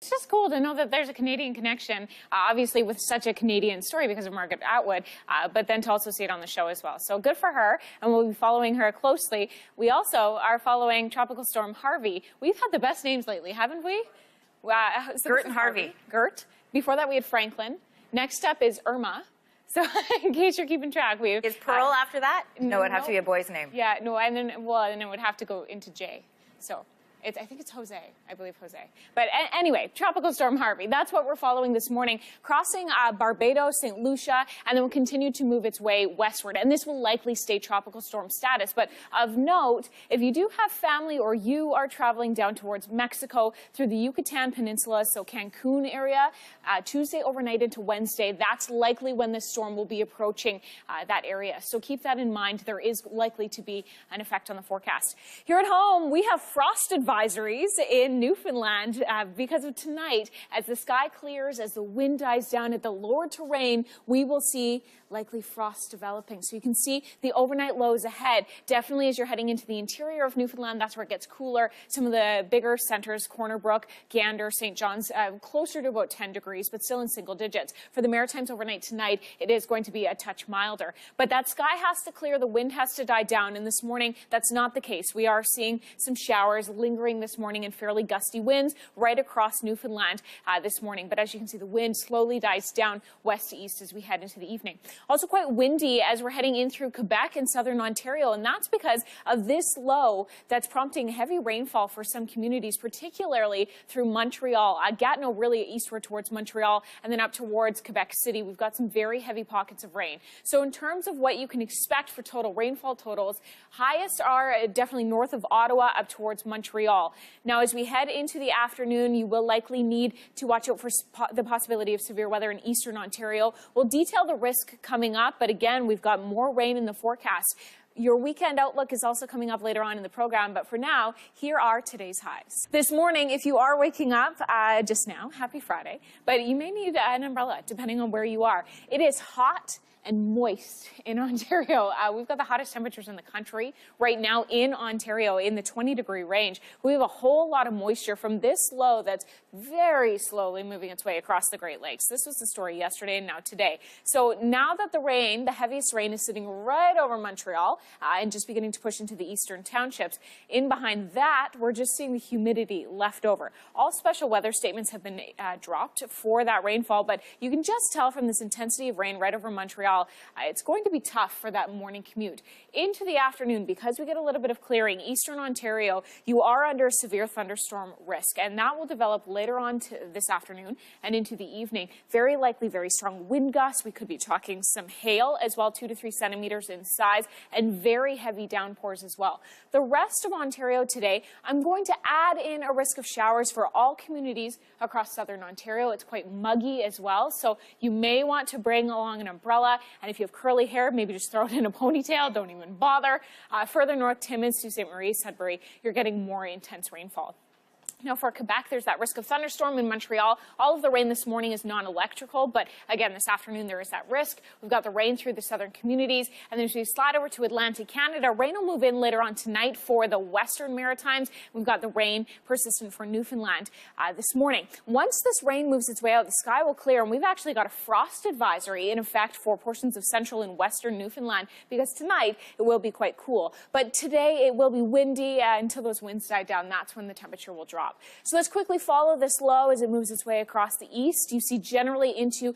It's just cool to know that there's a Canadian connection, obviously with such a Canadian story because of Margaret Atwood, but then to also see it on the show as well. So good for her, and we'll be following her closely. We also are following Tropical Storm Harvey. We've had the best names lately, haven't we? Gert and Harvey. Gert. Before that, we had Franklin. Next up is Irma. So in case you're keeping track, is Pearl after that? No, it'd have to be a boy's name. Yeah, no, and then it would have to go into J. So. I think it's Jose. I believe Jose. But anyway, Tropical Storm Harvey. That's what we're following this morning, crossing Barbados, St. Lucia, and then will continue to move its way westward. And this will likely stay tropical storm status. But of note, if you do have family or you are traveling down towards Mexico through the Yucatan Peninsula, so Cancun area, Tuesday overnight into Wednesday, that's likely when this storm will be approaching that area. So keep that in mind. There is likely to be an effect on the forecast. Here at home, we have frost advisories in Newfoundland because of tonight. As the sky clears, as the wind dies down at the lower terrain, we will see likely frost developing. So you can see the overnight lows ahead. Definitely as you're heading into the interior of Newfoundland, that's where it gets cooler. Some of the bigger centers, Corner Brook, Gander, St. John's, closer to about 10 degrees, but still in single digits. For the Maritimes overnight tonight, it is going to be a touch milder. But that sky has to clear, the wind has to die down, and this morning, that's not the case. We are seeing some showers lingering this morning and fairly gusty winds right across Newfoundland this morning. But as you can see, the wind slowly dies down west to east as we head into the evening. Also quite windy as we're heading in through Quebec and southern Ontario, and that's because of this low that's prompting heavy rainfall for some communities, particularly through Montreal. Gatineau really eastward towards Montreal, and then up towards Quebec City. We've got some very heavy pockets of rain. So in terms of what you can expect for total rainfall totals, highest are definitely north of Ottawa up towards Montreal. Now, as we head into the afternoon, you will likely need to watch out for the possibility of severe weather in eastern Ontario. We'll detail the risk coming up, but again, we've got more rain in the forecast. Your weekend outlook is also coming up later on in the program, but for now, here are today's highs. This morning, if you are waking up just now, happy Friday, but you may need an umbrella depending on where you are. It is hot and moist in Ontario. We've got the hottest temperatures in the country right now in Ontario in the 20-degree range. We have a whole lot of moisture from this low that's very slowly moving its way across the Great Lakes. This was the story yesterday and now today. So now that the rain, the heaviest rain, is sitting right over Montreal and just beginning to push into the eastern townships, in behind that, we're just seeing the humidity left over. All special weather statements have been dropped for that rainfall, but you can just tell from this intensity of rain right over Montreal, it's going to be tough for that morning commute. Into the afternoon, because we get a little bit of clearing, eastern Ontario, you are under severe thunderstorm risk, and that will develop later on this afternoon and into the evening. Very likely very strong wind gusts. We could be talking some hail as well, 2 to 3 centimeters in size, and very heavy downpours as well. The rest of Ontario today, I'm going to add in a risk of showers for all communities across southern Ontario. It's quite muggy as well, so you may want to bring along an umbrella. And if you have curly hair, maybe just throw it in a ponytail. Don't even bother. Further north, Timmins to St. Marie, Sudbury, you're getting more intense rainfall. Now for Quebec, there's that risk of thunderstorm in Montreal. All of the rain this morning is non-electrical, but again, this afternoon there is that risk. We've got the rain through the southern communities, and then as we slide over to Atlantic Canada, rain will move in later on tonight for the western Maritimes. We've got the rain persistent for Newfoundland this morning. Once this rain moves its way out, the sky will clear, and we've actually got a frost advisory in effect for portions of central and western Newfoundland, because tonight it will be quite cool. But today it will be windy until those winds die down. That's when the temperature will drop. So let's quickly follow this low as it moves its way across the east. You see generally into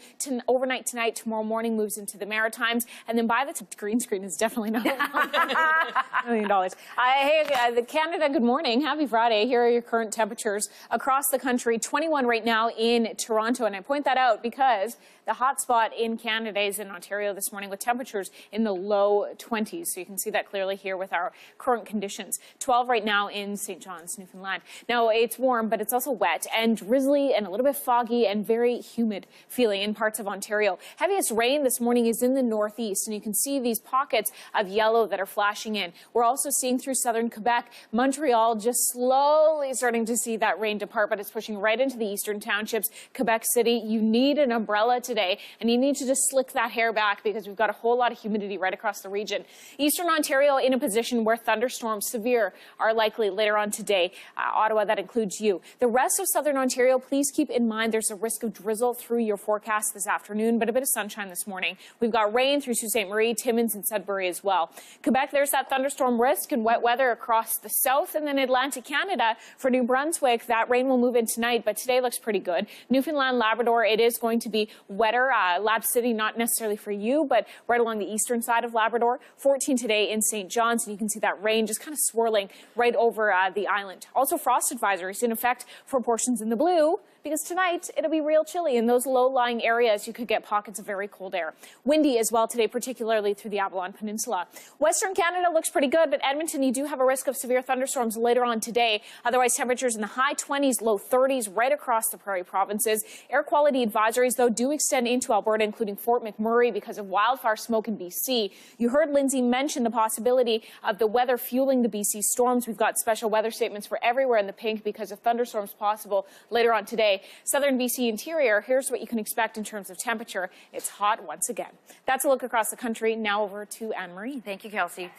overnight tonight, tomorrow morning moves into the Maritimes, and then by the green screen is definitely not $1 million. Hey, Canada, good morning. Happy Friday. Here are your current temperatures across the country. 21 right now in Toronto, and I point that out because the hot spot in Canada is in Ontario this morning with temperatures in the low 20s. So you can see that clearly here with our current conditions. 12 right now in St. John's, Newfoundland. Now, it's warm, but it's also wet and drizzly and a little bit foggy and very humid feeling in parts of Ontario. Heaviest rain this morning is in the northeast, and you can see these pockets of yellow that are flashing in. We're also seeing through southern Quebec, Montreal just slowly starting to see that rain depart, but it's pushing right into the eastern townships. Quebec City, you need an umbrella today, and you need to just slick that hair back because we've got a whole lot of humidity right across the region. Eastern Ontario in a position where thunderstorms severe are likely later on today. Ottawa, that includes includes you. The rest of southern Ontario, please keep in mind there's a risk of drizzle through your forecast this afternoon, but a bit of sunshine this morning. We've got rain through Sault Ste. Marie, Timmins, and Sudbury as well. Quebec, there's that thunderstorm risk and wet weather across the south, and then Atlantic Canada for New Brunswick. That rain will move in tonight, but today looks pretty good. Newfoundland, Labrador, it is going to be wetter. Lab City, not necessarily for you, but right along the eastern side of Labrador. 14 today in St. John's, and you can see that rain just kind of swirling right over the island. Also, frost advisories in effect for portions in the blue, because tonight it'll be real chilly in those low-lying areas. You could get pockets of very cold air. Windy as well today, particularly through the Avalon Peninsula. Western Canada looks pretty good, but Edmonton, you do have a risk of severe thunderstorms later on today. Otherwise, temperatures in the high 20s, low 30s right across the prairie provinces. Air quality advisories, though, do extend into Alberta, including Fort McMurray, because of wildfire smoke in BC. You heard Lindsay mention the possibility of the weather fueling the BC storms. We've got special weather statements for everywhere in the pink because of thunderstorms possible later on today. Southern BC interior, here's what you can expect in terms of temperature. It's hot once again. That's a look across the country. Now over to Anne-Marie. Thank you, Kelsey.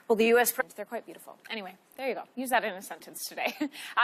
Well, the U.S. They're quite beautiful. Anyway, there you go. Use that in a sentence today.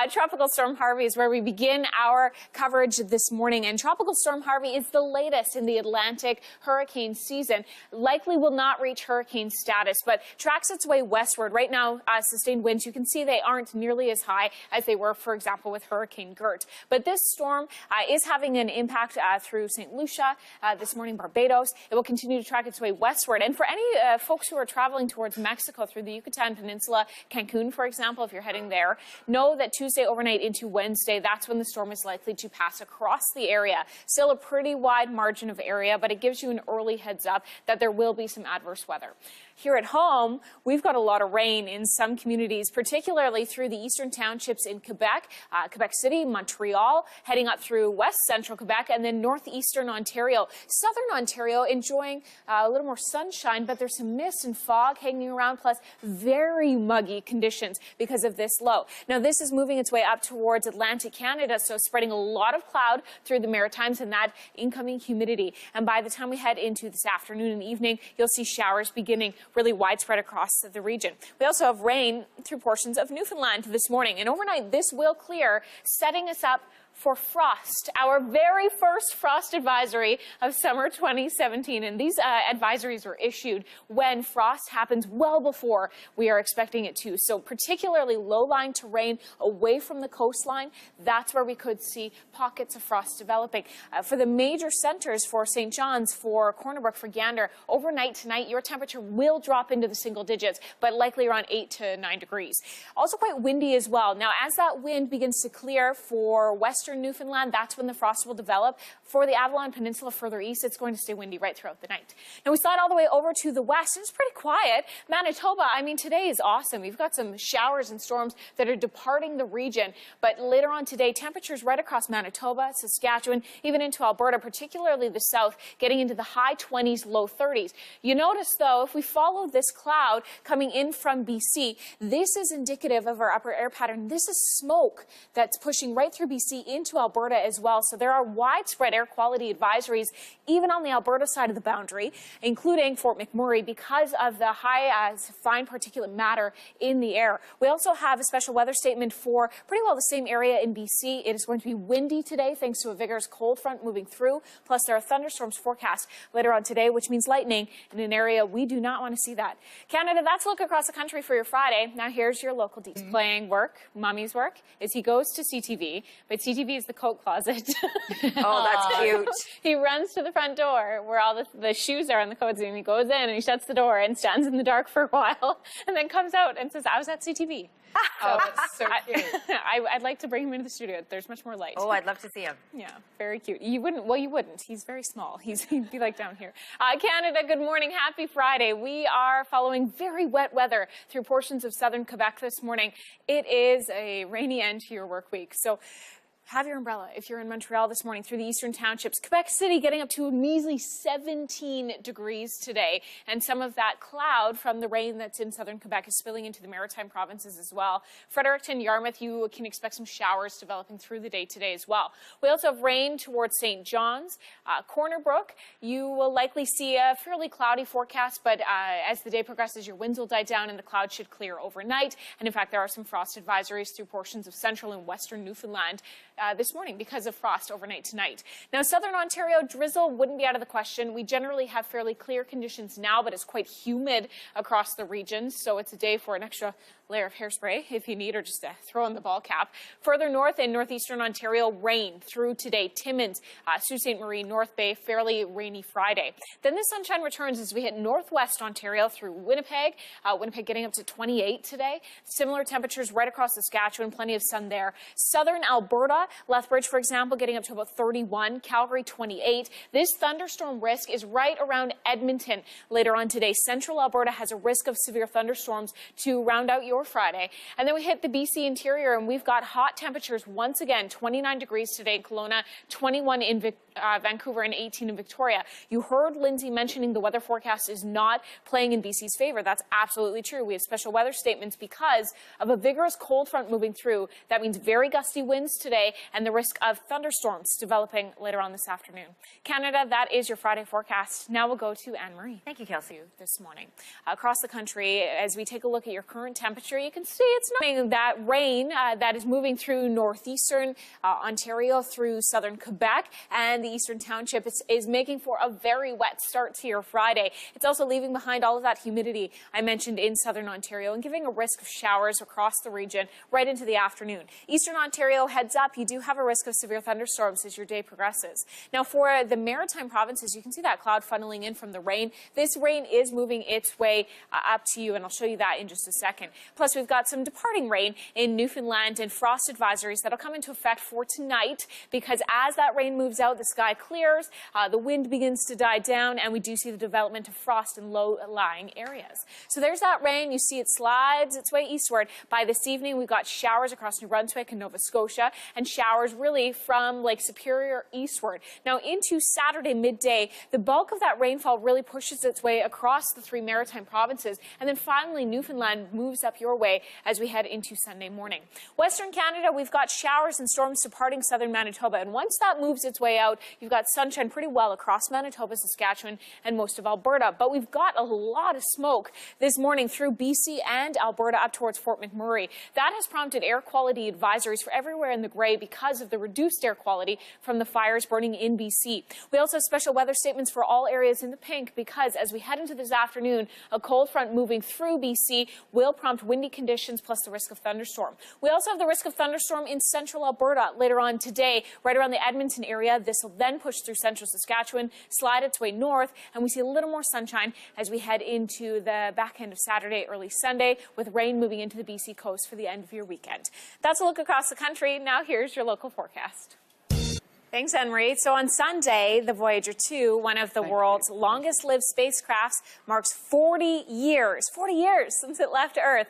Tropical Storm Harvey is where we begin our coverage this morning. And Tropical Storm Harvey is the latest in the Atlantic hurricane season. Likely will not reach hurricane status, but tracks its way westward. Right now, sustained winds, you can see they aren't nearly as high as they were, for example, with Hurricane Gert. But this storm is having an impact through St. Lucia, this morning Barbados. It will continue to track its way westward. And for any folks who are traveling towards Mexico through the Yucatan Peninsula, Cancun, for example, if you're heading there, know that Tuesday overnight into Wednesday, that's when the storm is likely to pass across the area. Still a pretty wide margin of area, but it gives you an early heads up that there will be some adverse weather. Here at home, we've got a lot of rain in some communities, particularly through the eastern townships in Quebec, Quebec City, Montreal, heading up through west central Quebec, and then northeastern Ontario. Southern Ontario enjoying a little more sunshine, but there's some mist and fog hanging around, plus very muggy conditions because of this low. Now, this is moving its way up towards Atlantic Canada, so spreading a lot of cloud through the Maritimes and that incoming humidity. And by the time we head into this afternoon and evening, you'll see showers beginning really widespread across the region. We also have rain through portions of Newfoundland this morning, and overnight this will clear, setting us up for frost, our very first frost advisory of summer 2017. And these advisories were issued when frost happens well before we are expecting it to. So particularly low-lying terrain away from the coastline, that's where we could see pockets of frost developing. For the major centers, for St. John's, for Corner Brook, for Gander, overnight tonight, your temperature will drop into the single digits, but likely around 8 to 9 degrees. Also quite windy as well. Now, as that wind begins to clear for western Newfoundland, that's when the frost will develop. For the Avalon Peninsula further east, it's going to stay windy right throughout the night. Now, we slide all the way over to the west. It's pretty quiet. Manitoba, I mean, today is awesome. We've got some showers and storms that are departing the region. But later on today, temperatures right across Manitoba, Saskatchewan, even into Alberta, particularly the south, getting into the high 20s, low 30s. You notice, though, if we follow this cloud coming in from BC, this is indicative of our upper air pattern. This is smoke that's pushing right through BC into Alberta as well. So there are widespread air quality advisories even on the Alberta side of the boundary, including Fort McMurray, because of the high fine particulate matter in the air. We also have a special weather statement for pretty well the same area in BC. It is going to be windy today thanks to a vigorous cold front moving through. Plus, there are thunderstorms forecast later on today, which means lightning in an area we do not want to see that. Canada, that's a look across the country for your Friday. Now, here's your local details. Playing work, mommy's work, is he goes to CTV, but CTV is the coat closet. Oh, that's cute. He runs to the front door where all the shoes are and the coats, and he goes in and he shuts the door and stands in the dark for a while and then comes out and says, I was at CTV. Oh, that's so cute. I'd like to bring him into the studio. There's much more light. Oh, I'd love to see him. Yeah, very cute. You wouldn't, well, you wouldn't. He's very small. He'd be like down here. Canada, good morning. Happy Friday. We are following very wet weather through portions of southern Quebec this morning. It is a rainy end to your work week. So have your umbrella if you're in Montreal this morning through the eastern townships. Quebec City getting up to a measly 17 degrees today. And some of that cloud from the rain that's in southern Quebec is spilling into the maritime provinces as well. Fredericton, Yarmouth, you can expect some showers developing through the day today as well. We also have rain towards St. John's. Corner Brook, you will likely see a fairly cloudy forecast, but as the day progresses, your winds will die down and the clouds should clear overnight. And in fact, there are some frost advisories through portions of central and western Newfoundland this morning because of frost overnight tonight. Now, southern Ontario, drizzle wouldn't be out of the question. We generally have fairly clear conditions now, but it's quite humid across the region, so it's a day for an extra layer of hairspray if you need, or just throw in the ball cap. Further north in northeastern Ontario, rain through today. Timmins, Sault Ste. Marie, North Bay, fairly rainy Friday. Then the sunshine returns as we hit northwest Ontario through Winnipeg. Winnipeg getting up to 28 today. Similar temperatures right across Saskatchewan, plenty of sun there. Southern Alberta, Lethbridge, for example, getting up to about 31. Calgary, 28. This thunderstorm risk is right around Edmonton later on today. Central Alberta has a risk of severe thunderstorms to round out your Friday. And then we hit the BC interior and we've got hot temperatures once again, 29 degrees today in Kelowna, 21 in Vancouver, and 18 in Victoria. You heard Lindsay mentioning the weather forecast is not playing in BC's favor. That's absolutely true. We have special weather statements because of a vigorous cold front moving through. That means very gusty winds today and the risk of thunderstorms developing later on this afternoon. Canada, that is your Friday forecast. Now we'll go to Anne-Marie. Thank you, Kelsey. This morning. Across the country, as we take a look at your current temperature, you can see it's not that rain that is moving through northeastern Ontario through southern Quebec and the eastern township is making for a very wet start to your Friday. It's also leaving behind all of that humidity I mentioned in southern Ontario and giving a risk of showers across the region right into the afternoon. Eastern Ontario, heads up, you do have a risk of severe thunderstorms as your day progresses. Now for the maritime provinces, you can see that cloud funneling in from the rain. This rain is moving its way up to you, and I'll show you that in just a second. Plus, we've got some departing rain in Newfoundland and frost advisories that'll come into effect for tonight because as that rain moves out, the sky clears, the wind begins to die down, and we do see the development of frost in low-lying areas. So there's that rain. You see it slides its way eastward. By this evening, we've got showers across New Brunswick and Nova Scotia, and showers really from Lake Superior eastward. Now, into Saturday midday, the bulk of that rainfall really pushes its way across the three maritime provinces, and then finally Newfoundland moves up your way as we head into Sunday morning. Western Canada, we've got showers and storms departing southern Manitoba, and once that moves its way out, you've got sunshine pretty well across Manitoba, Saskatchewan, and most of Alberta. But we've got a lot of smoke this morning through BC and Alberta up towards Fort McMurray. That has prompted air quality advisories for everywhere in the gray because of the reduced air quality from the fires burning in BC. We also have special weather statements for all areas in the pink because as we head into this afternoon, a cold front moving through BC will prompt windy conditions plus the risk of thunderstorm. We also have the risk of thunderstorm in central Alberta later on today, right around the Edmonton area. This will then push through central Saskatchewan, slide its way north, and we see a little more sunshine as we head into the back end of Saturday, early Sunday, with rain moving into the BC coast for the end of your weekend. That's a look across the country. Now here's your local forecast. Thanks, Anne-Marie. So on Sunday, the Voyager 2, one of the world's longest-lived spacecrafts, marks 40 years since it left Earth.